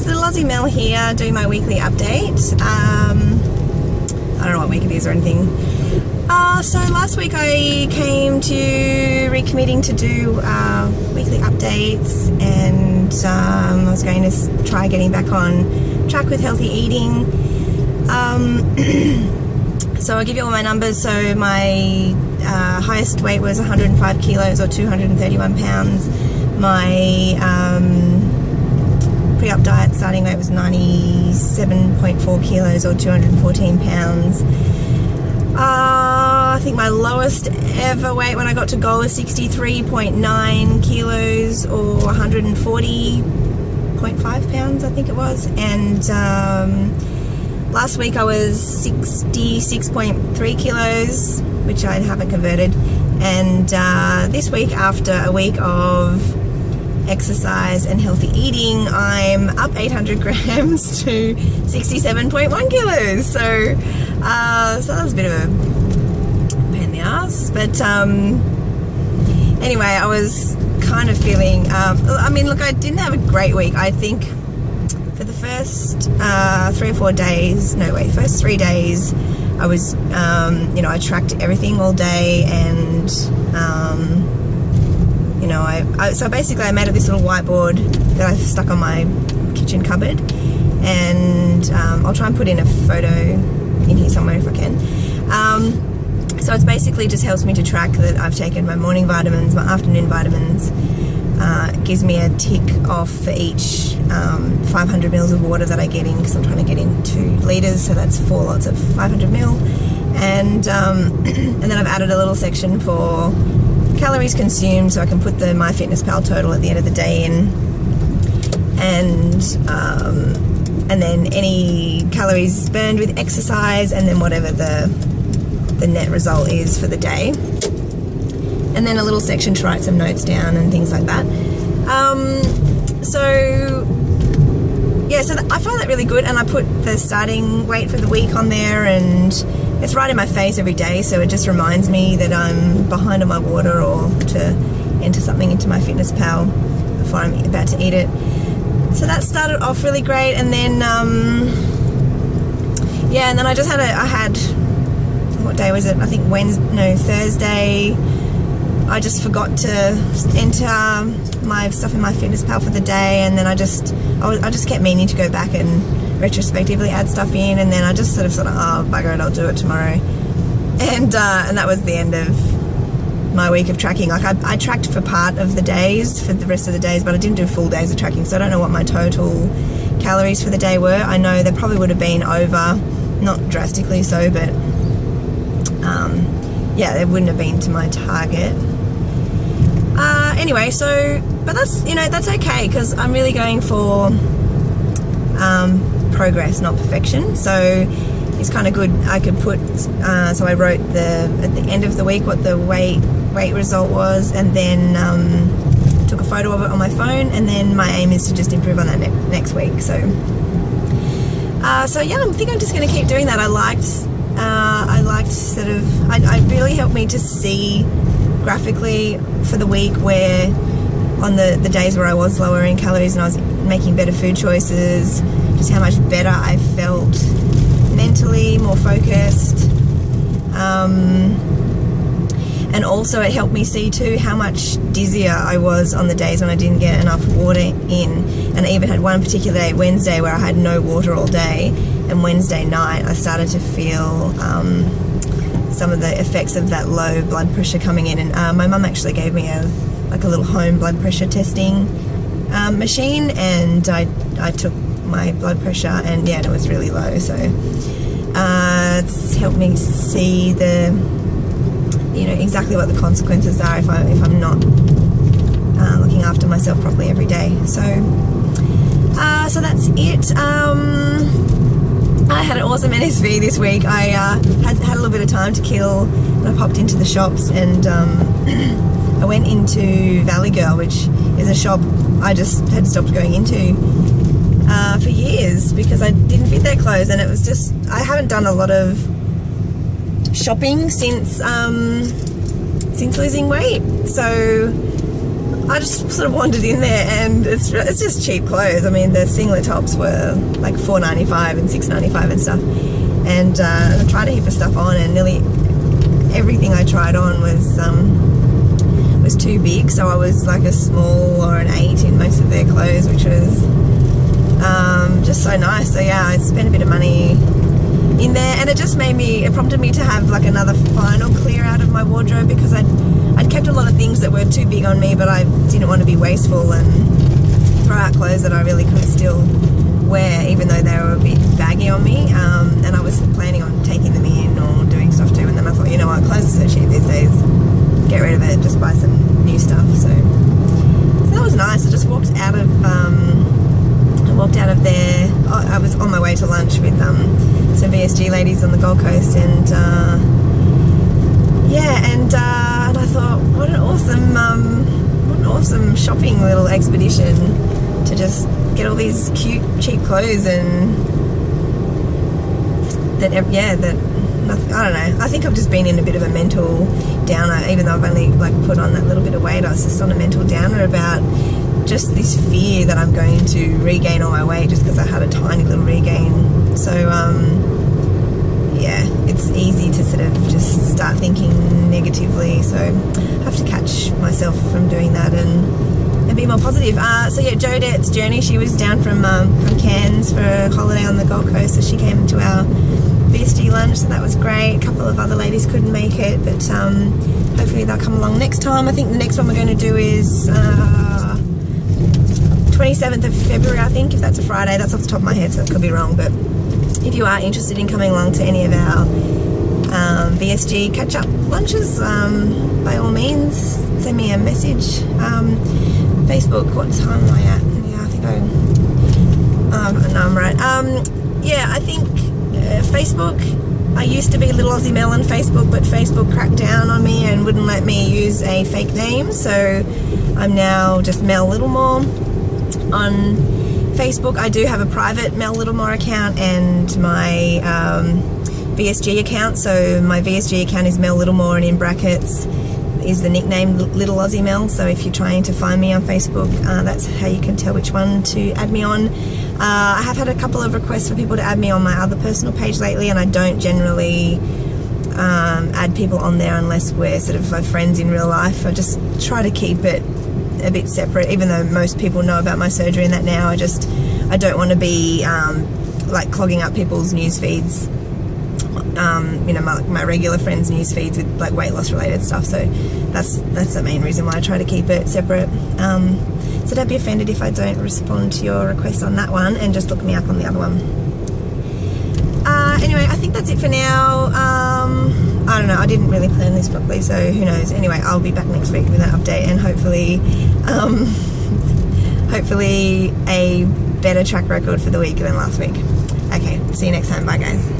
guys, little Aussie Mel here doing my weekly update. I don't know what week it is or anything. So last week I came to recommitting to do weekly updates, and I was going to try getting back on track with healthy eating. So I'll give you all my numbers. So my highest weight was 105 kilos or 231 pounds. My pre-op diet starting weight was 97.4 kilos or 214 pounds. I think my lowest ever weight when I got to goal was 63.9 kilos or 140.5 pounds, I think it was. And last week I was 66.3 kilos, which I haven't converted. And this week, after a week of exercise and healthy eating, I'm up 800 grams to 67.1 kilos. So that was a bit of a pain in the ass. But anyway, I was kind of feeling, I mean, look, I didn't have a great week. I think for the first 3 or 4 days, first 3 days, I was, you know, I tracked everything all day, and you know, so basically I made up this little whiteboard that I stuck on my kitchen cupboard, and I'll try and put in a photo in here somewhere if I can. So it's basically just helps me to track that I've taken my morning vitamins, my afternoon vitamins. It gives me a tick off for each 500 mils of water that I get in, because I'm trying to get in 2 litres, so that's 4 lots of 500 mil. And then I've added a little section for calories consumed, so I can put the MyFitnessPal total at the end of the day in, and then any calories burned with exercise, and then whatever the net result is for the day. And then a little section to write some notes down and things like that. So I find that really good, and I put the starting weight for the week on there, and it's right in my face every day, so it just reminds me that I'm behind on my water, or to enter something into MyFitnessPal before I'm about to eat it. So that started off really great, and then and then I just had what day was it? I think Thursday. I just forgot to enter my stuff in MyFitnessPal for the day, and then I just kept meaning to go back and retrospectively add stuff in, and then I just sort of oh bugger it, I'll do it tomorrow, and that was the end of my week of tracking. Like I tracked for part of the days, for the rest of the days, but I didn't do full days of tracking, so I don't know what my total calories for the day were. I know they probably would have been over, not drastically so, but yeah, they wouldn't have been to my target. Anyway, but that's, you know, that's okay, because I'm really going for progress, not perfection. So it's kind of good. I could put, so I wrote at the end of the week what the weight result was, and then took a photo of it on my phone, and then my aim is to just improve on that next week. So yeah, I think I'm just going to keep doing that. I liked sort of, it really helped me to see graphically for the week where on the days where I was lower in calories and I was making better food choices, just how much better I felt mentally, more focused. And also it helped me see too how much dizzier I was on the days when I didn't get enough water in. And I even had one particular day, Wednesday, where I had no water all day, and Wednesday night I started to feel some of the effects of that low blood pressure coming in. And my mum actually gave me a little home blood pressure testing machine, and I took my blood pressure, and yeah, it was really low. So it's helped me see you know, exactly what the consequences are if I'm not looking after myself properly every day. So that's it. I had an awesome NSV this week. I had a little bit of time to kill, and I popped into the shops, and I went into Valley Girl, which is a shop I just had stopped going into for years because I didn't fit their clothes, and it was just, I haven't done a lot of shopping since losing weight. So I just sort of wandered in there, and it's just cheap clothes. I mean, the singlet tops were like $4.95 and $6.95 and stuff. And I tried a heap of stuff on, and nearly everything I tried on was too big. So I was like a small or an 8 in most of their clothes, which was just so nice. So yeah, I spent a bit of money in there, and it prompted me to have like another final clear out of my wardrobe, because I'd kept a lot of things that were too big on me, but I didn't want to be wasteful and throw out clothes that I really could still wear, even though they were a bit baggy on me. And I was planning on taking them in or doing stuff too, and then I thought, you know what, clothes are so cheap these days, get rid of it, just buy some new stuff. So that was nice. I just walked out of there. I was on my way to lunch with some VSG ladies on the Gold Coast, and and I thought, what an awesome shopping little expedition to just get all these cute cheap clothes, and I don't know, I think I've just been in a bit of a mental downer, even though I've only like put on that little bit of weight. I was just on a mental downer about just this fear that I'm going to regain all my weight just because I had a tiny little regain. So yeah, it's easy to sort of just start thinking negatively, so I have to catch myself from doing that and be more positive. So yeah, Jodette's journey, she was down from Cairns for a holiday on the Gold Coast, so she came to our VSG lunch, so that was great. A couple of other ladies couldn't make it, but hopefully they'll come along next time. I think the next one we're going to do is 27th of February, I think, if that's a Friday. That's off the top of my head, so it could be wrong, but if you are interested in coming along to any of our VSG catch-up lunches, by all means, send me a message. Facebook, what time am I at? Yeah, I think no, I'm right. Yeah, I think Facebook, I used to be Little Aussie Mel on Facebook, but Facebook cracked down on me and wouldn't let me use a fake name, so I'm now just Mel Littlemore on Facebook. I do have a private Mel Littlemore account and my VSG account. So my VSG account is Mel Littlemore, and in brackets is the nickname Little Aussie Mel. So if you're trying to find me on Facebook, that's how you can tell which one to add me on. I have had a couple of requests for people to add me on my other personal page lately, and I don't generally add people on there unless we're sort of like friends in real life. I just try to keep it a bit separate, even though most people know about my surgery and that now. I don't want to be like clogging up people's news feeds, you know, my regular friends' news feeds with like weight loss related stuff. So that's the main reason why I try to keep it separate. So don't be offended if I don't respond to your request on that one, and just look me up on the other one. Anyway, I think that's it for now. I don't know, I didn't really plan this properly, so who knows. Anyway, I'll be back next week with an update, and hopefully hopefully a better track record for the week than last week. Okay, see you next time. Bye guys.